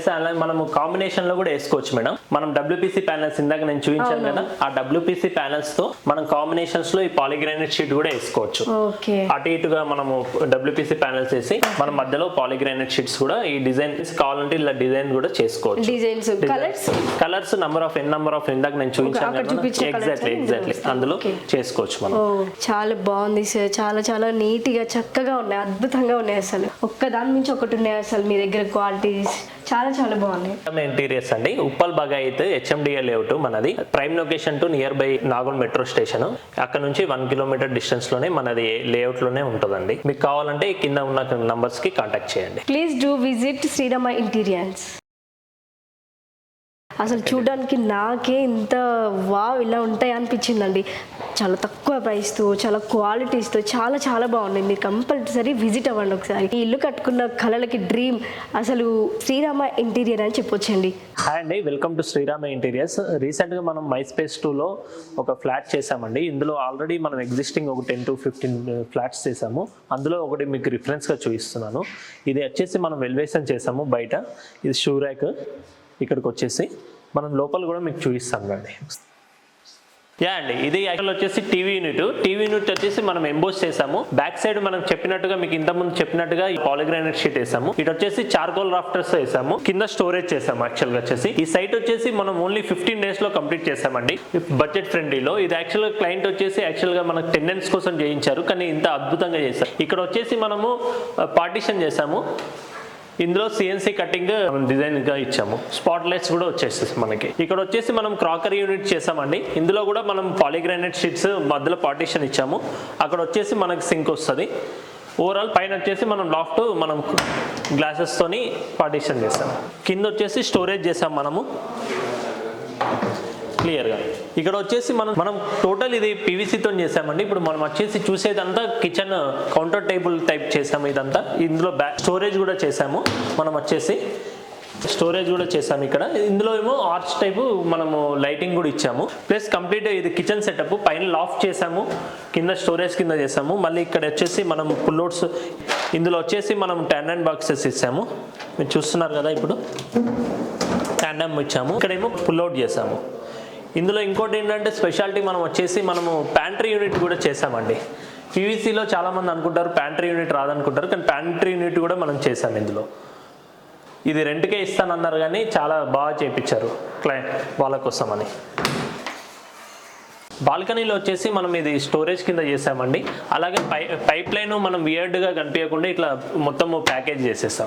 Plus అలా మనం combination లో కూడా వేసుకోవచ్చు మేడం. మనం WPC ప్యానెల్స్ ఇందాక నేను చూపించాను కదా, ఆ WPC ప్యానెల్స్ తో మనం కాంబినేషన్స్ లో ఈ పాలిగ్రానైట్ షీట్ కూడా వేసుకోవచ్చు. అటు ఇటుగా మనము WPC ప్యానెల్స్ వేసి మన మధ్యలో పాలిగ్రానైట్ షీట్స్ కూడా ఈ డిజైన్ కావాలంటే ఇలా డిజైన్ కూడా చేసుకోవచ్చు. కలర్స్ నెంబర్ ఆఫ్ ఇందాక నేను చూపించాను కదా, ఎగ్జాక్ట్లీ అందులో చేసుకోవచ్చు మనం. చాలా బాగుంది సార్, చాలా చాలా నీట్ గా చక్కగా ఉన్నాయి, అద్భుతంగా ఉన్నాయి. అసలు ఒక్కదాని నుంచి ఒకటి ఉన్నాయి. అసలు మీ దగ్గర క్వాలిటీస్ చాలా చాలా బాగున్నాయి. ఇంటీరియర్స్ అండి, ఉప్పల్ బగాయత్ HMDA లేఅవుట్ మనది. Prime location to near by Nagole metro station. అక్కడ నుంచి 1 కిలోమీటర్ డిస్టెన్స్ లోనే మనది లేఅవుట్ లోనే ఉంటుందండి. మీకు కావాలంటే కింద ఉన్న నంబర్స్ కి కాంటాక్ట్ చేయండి. Please do visit Srirama Interiors. అసలు చూడడానికి నాకే ఇంత వావ్ ఇలా ఉంటాయి అనిపించిందండి. చాలా తక్కువ ప్రైస్తో, చాలా క్వాలిటీస్తో చాలా చాలా బాగున్నాయి. మీరు కంపల్సరీ విజిట్ అవ్వండి ఒకసారి. ఈ ఇల్లు కట్టుకున్న కళలకి డ్రీమ్ అసలు శ్రీరామ ఇంటీరియర్ అని చెప్పొచ్చండి. హాయ్ అండి, వెల్కమ్ టు శ్రీరామ ఇంటీరియర్స్. రీసెంట్గా మనం మైస్పేస్ 2లో ఒక ఫ్లాట్ చేసామండి. ఇందులో ఆల్రెడీ మనం ఎగ్జిస్టింగ్ ఒక 10 to 15 ఫ్లాట్స్ చేసాము. అందులో ఒకటి మీకు రిఫరెన్స్గా చూపిస్తున్నాను. ఇది వచ్చేసి మనం ఎలివేషన్ చేసాము బయట. ఇది షూ ర్యాక్. ఇక్కడికి వచ్చేసి మనం లోపల కూడా మీకు చూపిస్తాం అండి. అండి ఇది యాక్చువల్ వచ్చేసి టీవీ యూనిట్ వచ్చేసి మనం ఎంబోస్ చేసాము. బ్యాక్ సైడ్ మనం చెప్పినట్టుగా మీకు ఇంతకుముందు చెప్పినట్టుగా ఈ పాలిగ్రానైట్ షీట్ వేసాము. ఇటు వచ్చేసి చార్కోల్ రాఫ్టర్స్ వేసాము. కింద స్టోరేజ్ చేసాము. యాక్చువల్ గా వచ్చేసి ఈ సైట్ వచ్చేసి మనం ఓన్లీ 15 days లో కంప్లీట్ చేసామండి, బడ్జెట్ ఫ్రెండ్లీలో. ఇది యాక్చువల్ గా క్లయింట్ వచ్చేసి యాక్చువల్ గా మనకు టెనెంట్స్ కోసం చేయించారు, కానీ ఇంత అద్భుతంగా చేశారు. ఇక్కడ వచ్చేసి మనము పార్టీషన్ చేసాము. ఇందులో CNC కటింగ్ డిజైన్ గా ఇచ్చాము. స్పాట్ లైట్స్ కూడా వచ్చేసి మనకి. ఇక్కడ వచ్చేసి మనం క్రాకరీ యూనిట్ చేసామండి. ఇందులో కూడా మనం పాలిగ్రానైట్ షీట్స్ మధ్యలో పార్టీషన్ ఇచ్చాము. అక్కడ వచ్చేసి మనకి సింక్ వస్తుంది. ఓవరాల్ పైన వచ్చేసి మనం లాఫ్ట్ మనం గ్లాసెస్ తోని పార్టీషన్ చేసాం. కింద వచ్చేసి స్టోరేజ్ చేసాం మనము క్లియర్గా. ఇక్కడ వచ్చేసి మనం టోటల్ ఇది PVC-తో చేసామండి. ఇప్పుడు మనం వచ్చేసి చూసేదంతా కిచెన్ కౌంటర్ టేబుల్ టైప్ చేసాము. ఇదంతా ఇందులో స్టోరేజ్ కూడా చేసాము. మనం వచ్చేసి స్టోరేజ్ కూడా చేసాము ఇక్కడ. ఇందులో ఏమో ఆర్చ్ టైపు మనము లైటింగ్ కూడా ఇచ్చాము. ప్లస్ కంప్లీట్ ఇది కిచెన్ సెటప్. పైన లాఫ్ట్ చేసాము, కింద స్టోరేజ్ కింద చేసాము. మళ్ళీ ఇక్కడ వచ్చేసి మనం పుల్అవుట్స్, ఇందులో వచ్చేసి మనం ట్యాండమ్ బాక్సెస్ ఇచ్చాము. మీరు చూస్తున్నారు కదా, ఇప్పుడు ట్యాండమ్ ఇచ్చాము. ఇక్కడేమో పుల్అవుట్ చేసాము. ఇందులో ఇంకోటి ఏంటంటే స్పెషాలిటీ మనం వచ్చేసి మనము ప్యాంట్రీ యూనిట్ కూడా చేసామండి. PVC-లో చాలామంది అనుకుంటారు ప్యాంట్రీ యూనిట్ రాదనుకుంటారు, కానీ ప్యాంట్రీ యూనిట్ కూడా మనం చేసాము ఇందులో. ఇది రెంట్కే ఇస్తానన్నారు కానీ చాలా బాగా చేయించారు క్లయింట్ వాళ్ళ కోసం అని. బాల్కనీలో వచ్చేసి మనం ఇది స్టోరేజ్ కింద చేసామండి. అలాగే పైప్ లైన్ మనం వియర్డ్గా కనిపించకుండా ఇట్లా మొత్తం ప్యాకేజ్ చేసేస్తాం.